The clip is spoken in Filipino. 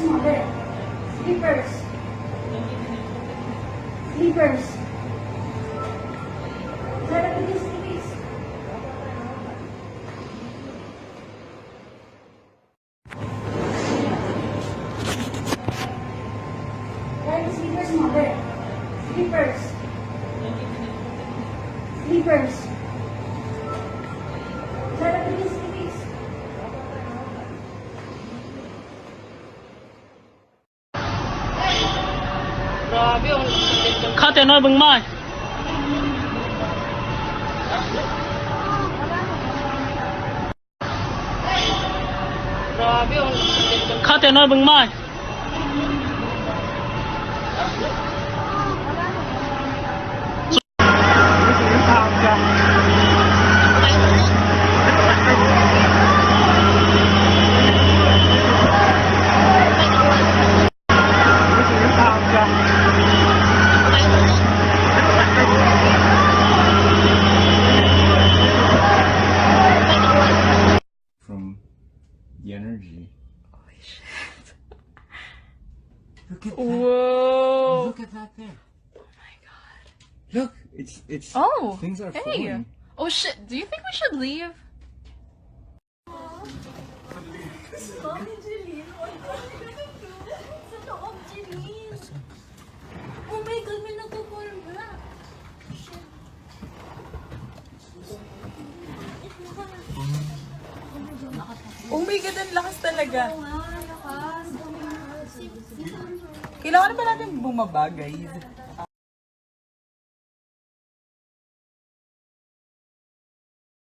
mother. Slippers. Slippers. Sarah, bilis, bilis. Sarah, slippers, mother. Slippers. Slippers. Sarah, bilis, bilis. Grabe, ang kate na bang mai. Grabe, ang kate na bang mai. From the energy. Holy shit. Look at that. Whoa. Look at that there. Oh my god. Look, it's. Oh. Things are hey. flowing. Oh shit. Do you think we should leave? Mami, Jeline, what are you gonna do? Sa loob, Jeline. Oh my God, may nagpo-forma. Shit. Oh my God, ang lakas talaga. Oo nga, lakas. Kailangan ba natin bumaba, guys?